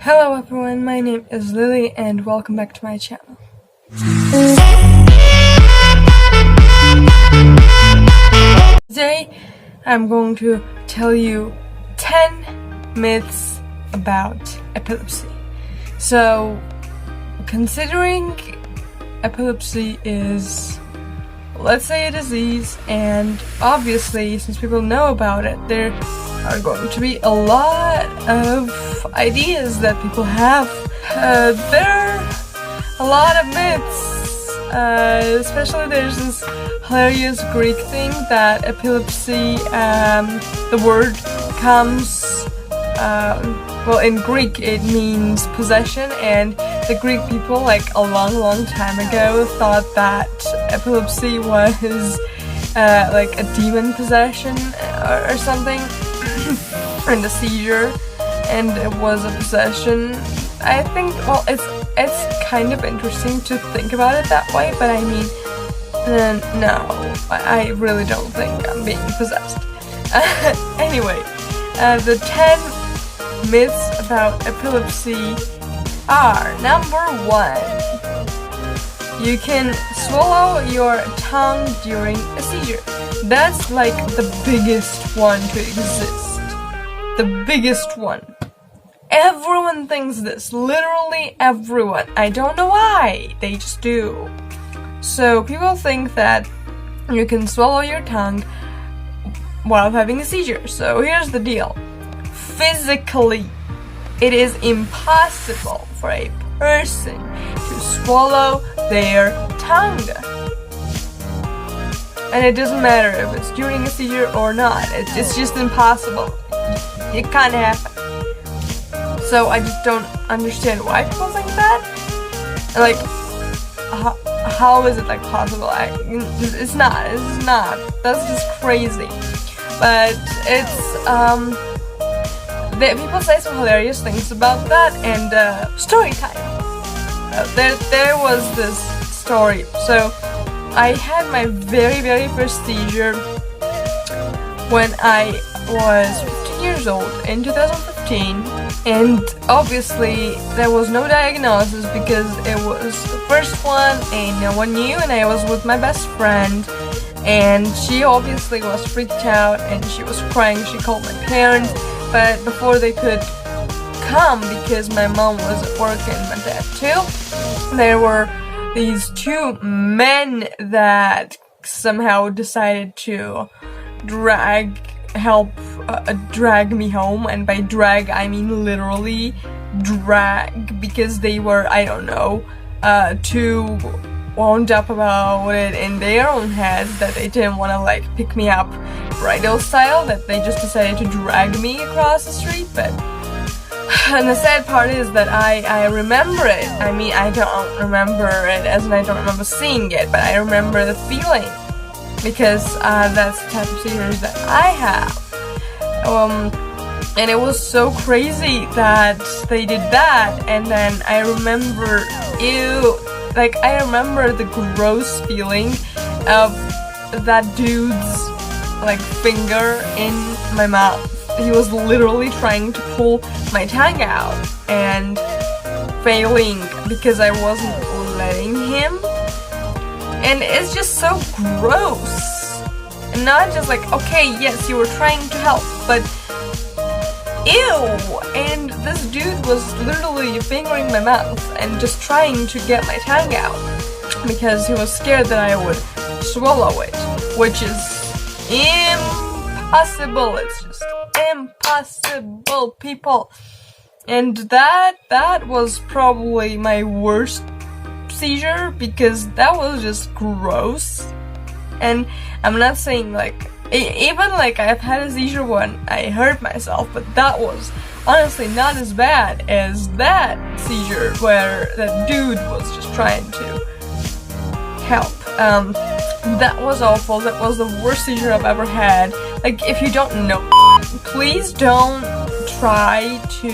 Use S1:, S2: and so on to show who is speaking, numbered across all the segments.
S1: Hello everyone, my name is Lily and welcome back to my channel. Today I'm going to tell you 10 myths about epilepsy. So, considering epilepsy is, let's say, a disease, and obviously since people know about it, there are going to be a lot of ideas that people have. There are a lot of myths, especially there's this hilarious Greek thing that epilepsy, the word comes, well, in Greek it means possession, and the Greek people, like a long time ago, thought that epilepsy was like a demon possession or something, and a seizure, and it was a possession. I think, well, it's kind of interesting to think about it that way, but I mean, no, I really don't think I'm being possessed. Anyway, the 10 myths about epilepsy are: number 1, you can swallow your tongue during a seizure. That's like the biggest one to exist. The biggest one. Everyone thinks this. Literally everyone. I don't know why. They just do. So people think that you can swallow your tongue while having a seizure. So here's the deal. Physically, it is impossible for a person to swallow their tongue. And it doesn't matter if it's during a seizure or not. It's just impossible. It can't happen. So I just don't understand why people think that. Like, how is it like possible? It's not. It's not. That's just crazy. But it's people say some hilarious things about that. And story time. There was this story. So I had my very first seizure when I was 15 years old in 2015, and obviously there was no diagnosis because it was the first one and no one knew, and I was with my best friend, and she obviously was freaked out and she was crying. She called my parents, but before they could come, because my mom was at work and my dad too, there were these two men that somehow decided to drag me home, and by drag I mean literally drag, because they were, I don't know, too wound up about it in their own heads that they didn't want to like pick me up bridal style, that they just decided to drag me across the street. But and the sad part is that I remember it. I mean, I don't remember it as in I don't remember seeing it, but I remember the feeling, because that's the type of seizures that I have. And it was so crazy that they did that, and then I remember, I remember the gross feeling of that dude's like finger in my mouth. He was literally trying to pull my tongue out and failing because I wasn't letting him. And it's just so gross. And not just like, okay, yes, you were trying to help, but ew! And this dude was literally fingering my mouth and just trying to get my tongue out because he was scared that I would swallow it, which is impossible. It's just impossible, people. And that was probably my worst seizure, because that was just gross. And I'm not saying like, even like I've had a seizure when I hurt myself, but that was honestly not as bad as that seizure where that dude was just trying to help. That was awful. That was the worst seizure I've ever had. Like, if you don't know, please don't try to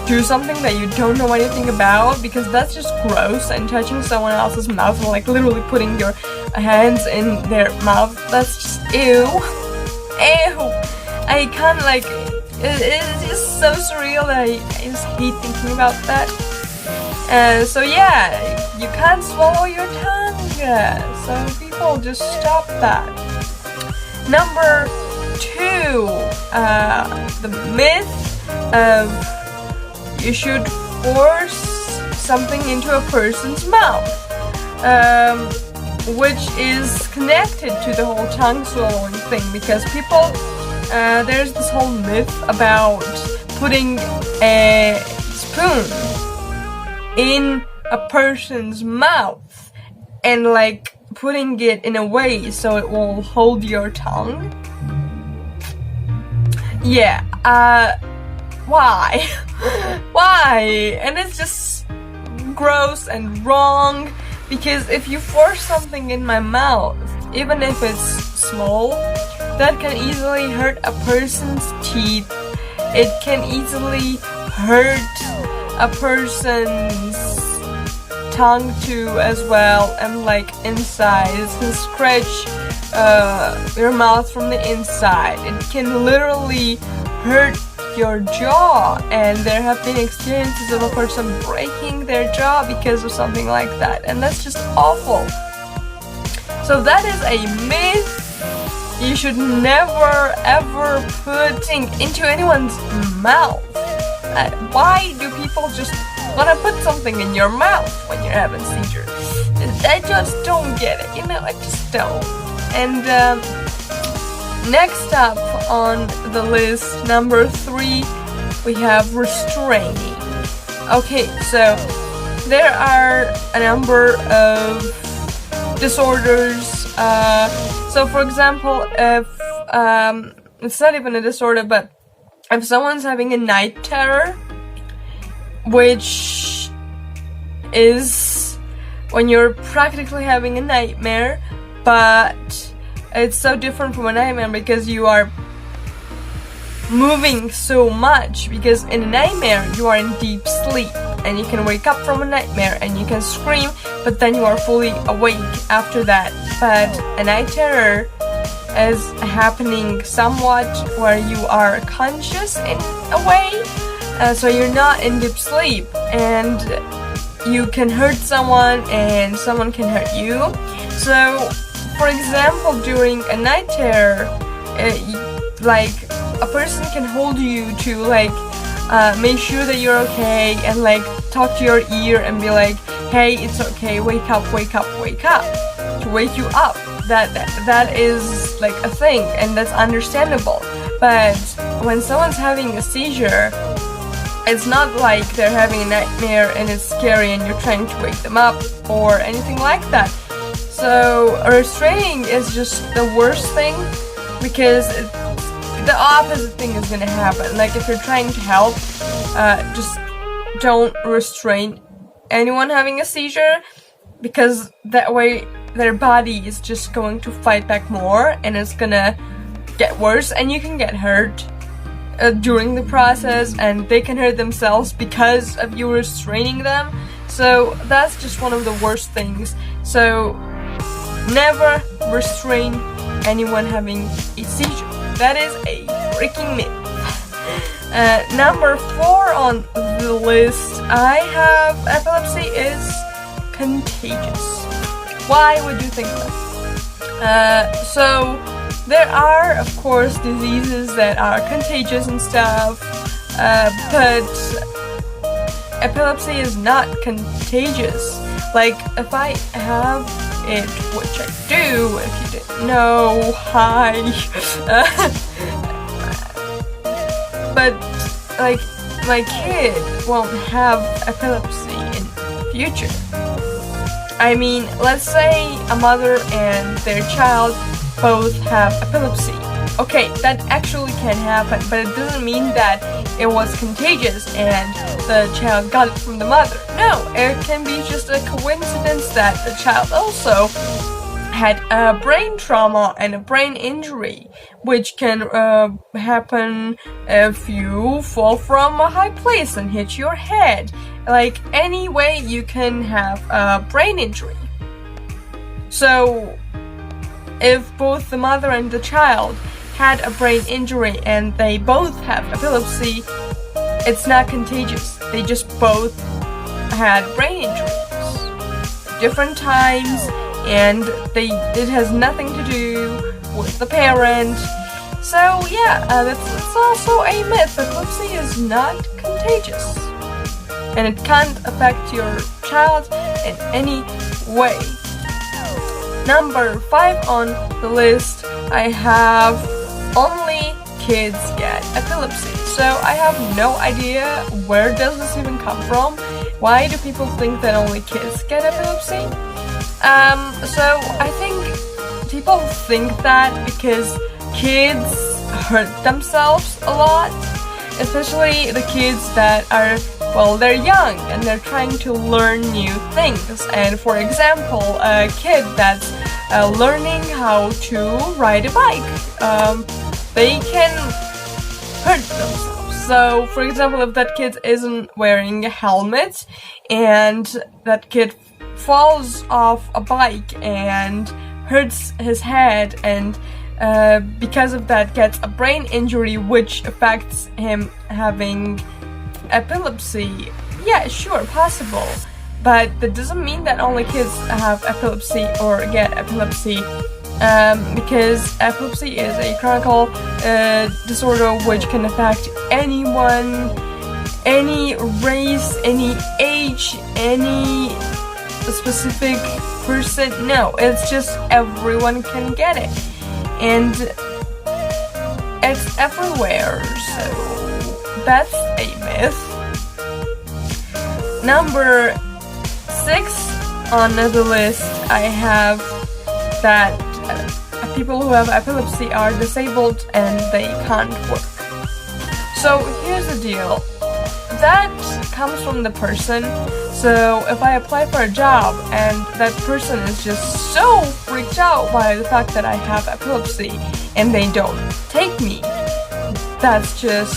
S1: do something that you don't know anything about, because that's just gross. And touching someone else's mouth, and like literally putting your hands in their mouth, that's just ew. I can't, like, It's just so surreal that I just hate thinking about that. So yeah, you can't swallow your tongue, so people just stop that. Number 2, the myth of you should force something into a person's mouth, which is connected to the whole tongue swallowing thing, because people, there's this whole myth about putting a spoon in a person's mouth and like putting it in a way so it will hold your tongue. Yeah, why? Why? And it's just gross and wrong, because if you force something in my mouth, even if it's small, that can easily hurt a person's teeth. It can easily hurt a person's tongue too as well, and like inside. It can scratch your mouth from the inside. It can literally hurt your jaw, and there have been experiences of a person breaking their jaw because of something like that, and that's just awful. So that is a myth. You should never ever put things into anyone's mouth. Why do people just want to put something in your mouth when you're having seizure? I just don't get it, I just don't. And next up on the list, number 3, we have restraining. Okay, so there are a number of disorders. So for example, if it's not even a disorder, but if someone's having a night terror, which is when you're practically having a nightmare, but it's so different from a nightmare because you are moving so much, because in a nightmare you are in deep sleep and you can wake up from a nightmare and you can scream, but then you are fully awake after that. But a night terror is happening somewhat where you are conscious in a way, so you're not in deep sleep, and you can hurt someone and someone can hurt you. So for example, during a night terror, like a person can hold you to like make sure that you're okay, and like talk to your ear and be like, hey, it's okay, wake up, wake up, wake up, to wake you up. That is like a thing, and that's understandable. But when someone's having a seizure, it's not like they're having a nightmare and it's scary and you're trying to wake them up or anything like that. So restraining is just the worst thing, because the opposite thing is gonna happen. Like if you're trying to help, just don't restrain anyone having a seizure, because that way their body is just going to fight back more and it's gonna get worse, and you can get hurt during the process, and they can hurt themselves because of you restraining them. So that's just one of the worst things. So never restrain anyone having a seizure. That is a freaking myth. Number 4 on the list, I have epilepsy is contagious. Why would you think that? So there are, of course, diseases that are contagious and stuff, but epilepsy is not contagious. Like, if I have it, which I do, if you didn't know, hi. But, like, my kid won't have epilepsy in the future. I mean, let's say a mother and their child both have epilepsy. Okay, that actually can happen, but it doesn't mean that it was contagious and the child got it from the mother. No, it can be just a coincidence that the child also had a brain trauma and a brain injury, which can happen if you fall from a high place and hit your head. Like, any way you can have a brain injury. So if both the mother and the child had a brain injury and they both have epilepsy, it's not contagious. They just both had brain injuries. Different times, and it has nothing to do with the parent. So yeah, that's also a myth. Epilepsy is not contagious. And it can't affect your child in any way. Number 5 on the list, I have only kids get epilepsy. So I have no idea where does this even come from. Why do people think that only kids get epilepsy? So I think people think that because kids hurt themselves a lot, especially the kids that are, well, they're young and they're trying to learn new things. And for example, a kid that's learning how to ride a bike, they can hurt themselves. So, for example, if that kid isn't wearing a helmet and that kid falls off a bike and hurts his head and because of that gets a brain injury which affects him having epilepsy, yeah, sure, possible. But that doesn't mean that only kids have epilepsy or get epilepsy, because epilepsy is a chronic disorder which can affect anyone, any race, any age, any specific person. No, it's just everyone can get it. And it's everywhere, so that's a myth. Number 6 on the list, I have that people who have epilepsy are disabled and they can't work. So here's the deal. That comes from the person. So if I apply for a job and that person is just so freaked out by the fact that I have epilepsy and they don't take me, that's just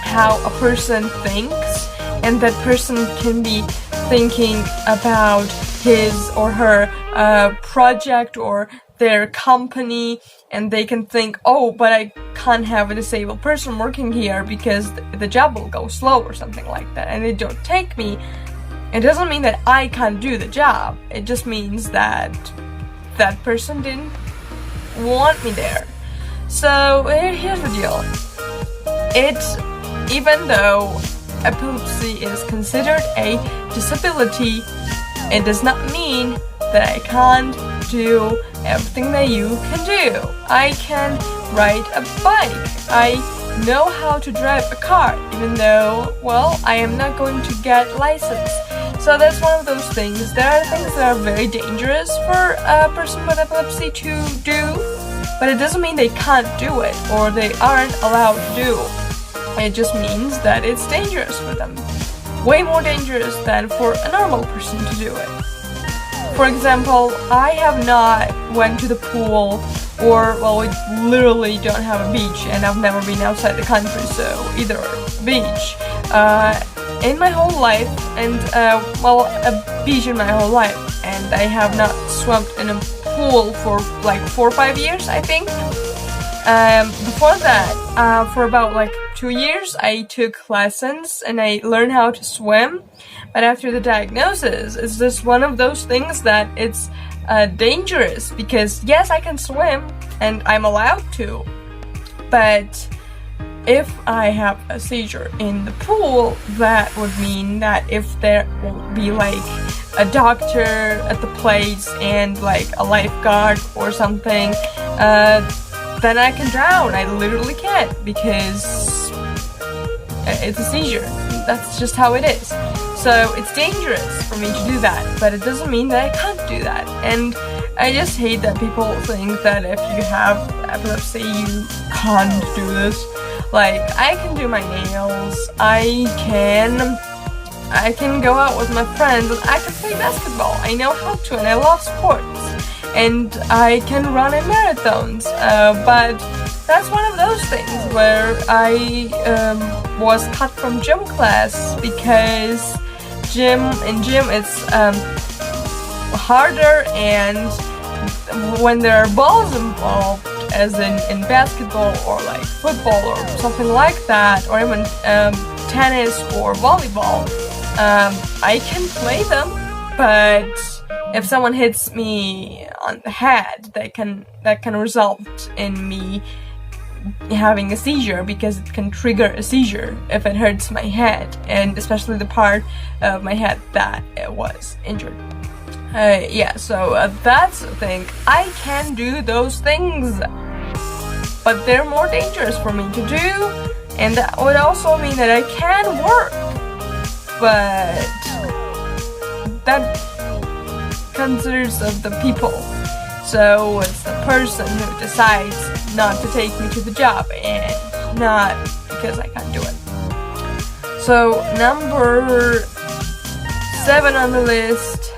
S1: how a person thinks, and that person can be thinking about his or her project or their company, and they can think, oh, but I can't have a disabled person working here because the job will go slow or something like that, and they don't take me. It doesn't mean that I can't do the job. It just means that that person didn't want me there. So here's the deal. Even though epilepsy is considered a disability, it does not mean that I can't do everything that you can do. I can ride a bike. I know how to drive a car, even though, well, I am not going to get license. So that's one of those things. There are things that are very dangerous for a person with epilepsy to do, but it doesn't mean they can't do it or they aren't allowed to do. It just means that it's dangerous for them. Way more dangerous than for a normal person to do it. For example, I have not went to the pool, or, well, we literally don't have a beach, and I've never been outside the country, so either beach. In my whole life, and, well, a beach in my whole life, and I have not swum in a pool for like 4 or 5 years, I think. Before that, for about like 2 years, I took lessons and I learned how to swim. But after the diagnosis, it's just one of those things that it's dangerous, because yes, I can swim and I'm allowed to, but if I have a seizure in the pool, that would mean that if there will be like a doctor at the place and like a lifeguard or something, then I can drown. I literally can't, because it's a seizure. That's just how it is. So it's dangerous for me to do that, but it doesn't mean that I can't do that. And I just hate that people think that if you have epilepsy, you can't do this. Like, I can do my nails, I can go out with my friends, and I can play basketball. I know how to, and I love sports. And I can run in marathons, but that's one of those things where I was cut from gym class, because in gym it's harder, and when there are balls involved, as in basketball or like football or something like that, or even tennis or volleyball, I can play them, but if someone hits me on the head, that can result in me having a seizure, because it can trigger a seizure if it hurts my head, and especially the part of my head that it was injured. Yeah, so that's the thing. I can do those things, but they're more dangerous for me to do, and that would also mean that I can work, but that considers of the people. So it's the person who decides not to take me to the job, and not because I can't do it. So number 7 on the list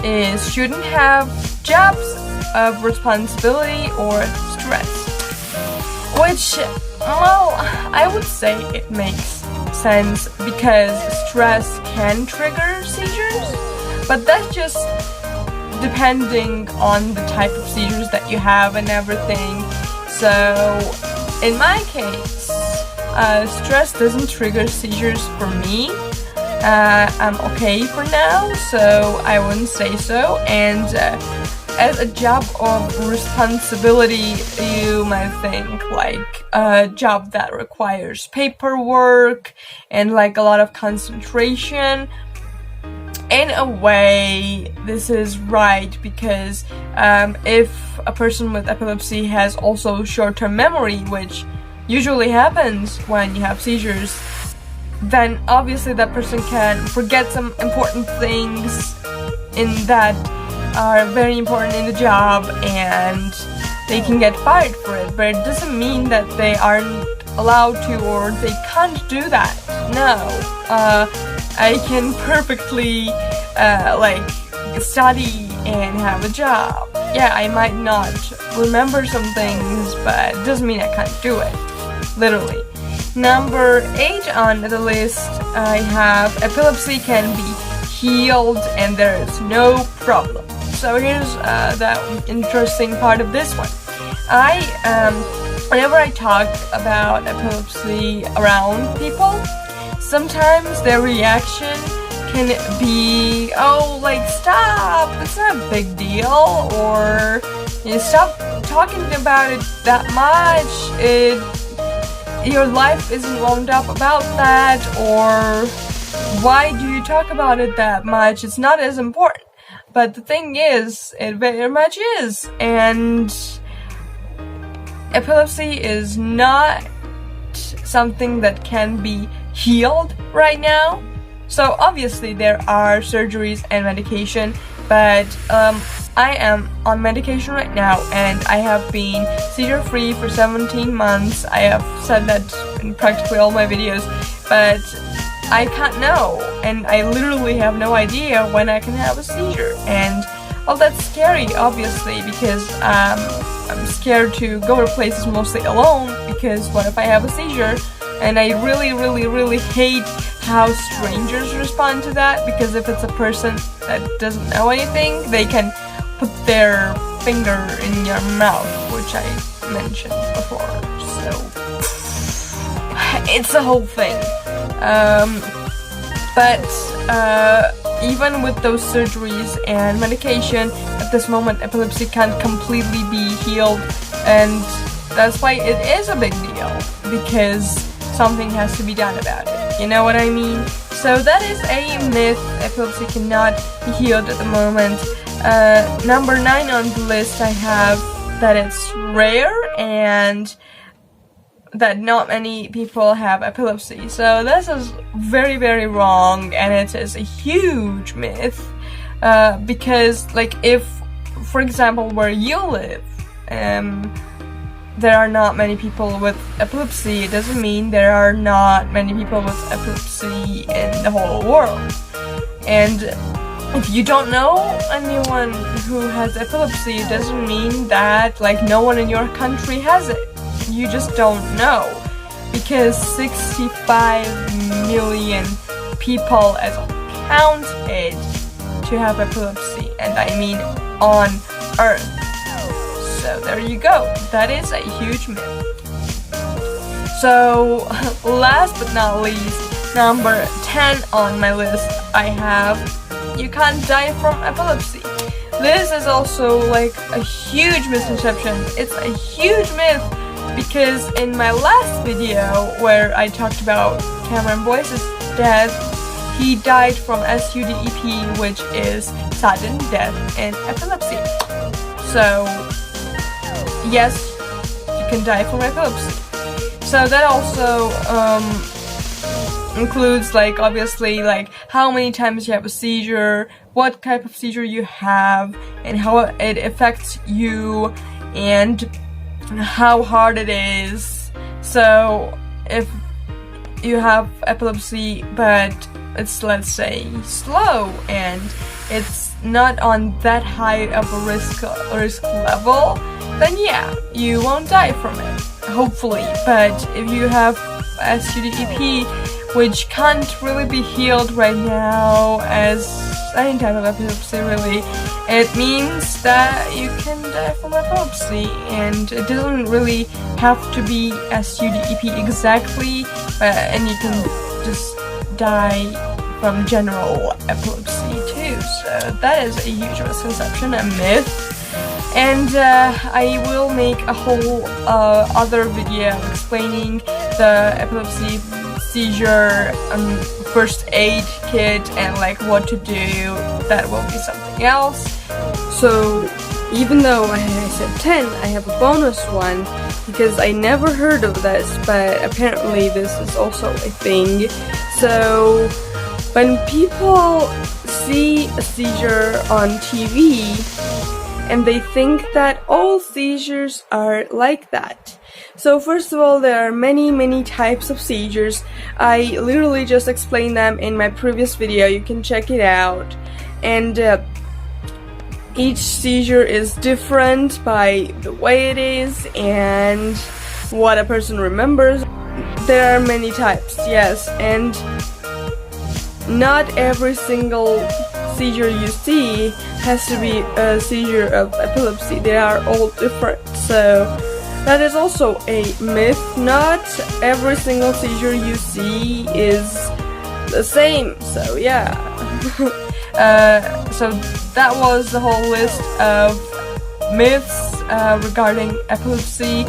S1: is shouldn't have jobs of responsibility or stress. Which, well, I would say it makes sense, because stress can trigger seizures, but that's just depending on the type of seizures that you have and everything. So in my case, stress doesn't trigger seizures for me. I'm okay for now, so I wouldn't say so. And as a job of responsibility, you might think like a job that requires paperwork and like a lot of concentration. In a way, this is right, because if a person with epilepsy has also short-term memory, which usually happens when you have seizures, then obviously that person can forget some important things that are very important in the job, and they can get fired for it. But it doesn't mean that they aren't allowed to, or they can't do that. No. I can perfectly like study and have a job. Yeah, I might not remember some things, but it doesn't mean I can't do it. Literally. Number 8 on the list, I have epilepsy can be healed and there is no problem. So here's the interesting part of this one. Whenever I talk about epilepsy around people, sometimes their reaction can be, oh, like, stop, it's not a big deal, or stop talking about it that much, your life isn't wound up about that, or why do you talk about it that much, it's not as important. But the thing is, it very much is, and epilepsy is not something that can be healed right now. So obviously there are surgeries and medication, but I am on medication right now, and I have been seizure free for 17 months. I have said that in practically all my videos, but I can't know, and I literally have no idea when I can have a seizure. And well, that's scary, obviously, because I'm scared to go to places mostly alone, because what if I have a seizure? And I really hate how strangers respond to that, because if it's a person that doesn't know anything, they can put their finger in your mouth, which I mentioned before, so it's a whole thing. But even with those surgeries and medication, at this moment epilepsy can't completely be healed, and that's why it is a big deal, because something has to be done about it, you know what I mean? So that is a myth. Epilepsy cannot be healed at the moment. Number 9 on the list, I have that it's rare and that not many people have epilepsy. So this is very wrong, and it is a huge myth, because like if, for example, where you live, there are not many people with epilepsy, it doesn't mean there are not many people with epilepsy in the whole world. And if you don't know anyone who has epilepsy, it doesn't mean that like no one in your country has it. You just don't know, because 65 million people as counted to have epilepsy, and I mean on Earth. So there you go. That is a huge myth. So last but not least, number 10 on my list, I have you can't die from epilepsy. This is also like a huge misconception. It's a huge myth because in my last video where I talked about Cameron Boyce's death, he died from SUDEP, which is sudden death in epilepsy. So yes, you can die from epilepsy. So that also includes, like, obviously, like how many times you have a seizure, what type of seizure you have, and how it affects you, and how hard it is. So if you have epilepsy but it's, let's say, slow and it's not on that high of a risk level, then yeah, you won't die from it, hopefully. But if you have SUDEP, which can't really be healed right now as any type of epilepsy really, it means that you can die from epilepsy, and it doesn't really have to be SUDEP exactly, and you can just die from general epilepsy too. So that is a huge misconception, a myth. And I will make a whole other video explaining the epilepsy seizure first aid kit and like what to do. That will be something else. So even though I said 10, I have a bonus one because I never heard of this, but apparently this is also a thing. So when people see a seizure on TV, and they think that all seizures are like that. So first of all, there are many types of seizures. I literally just explained them in my previous video. You can check it out. And each seizure is different by the way it is and what a person remembers. There are many types, yes, and not every single seizure you see has to be a seizure of epilepsy. They are all different. So that is also a myth. Not every single seizure you see is the same. So yeah. So that was the whole list of myths regarding epilepsy.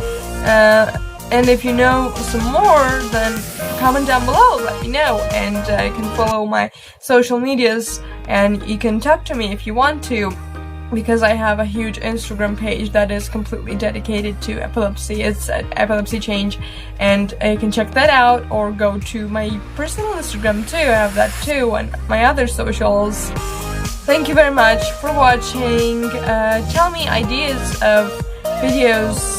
S1: And if you know some more, then comment down below, let me know, and you can follow my social medias, and you can talk to me if you want to, because I have a huge Instagram page that is completely dedicated to epilepsy. It's at Epilepsy Change, and you can check that out, or go to my personal Instagram too. I have that too, and my other socials. Thank you very much for watching. Tell me ideas of videos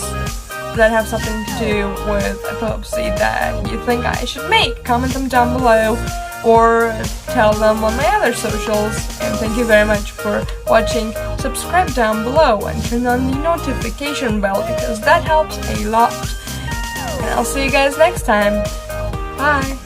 S1: that have something to do with epilepsy that you think I should make. Comment them down below or tell them on my other socials. And thank you very much for watching. Subscribe down below and turn on the notification bell because that helps a lot. And I'll see you guys next time. Bye!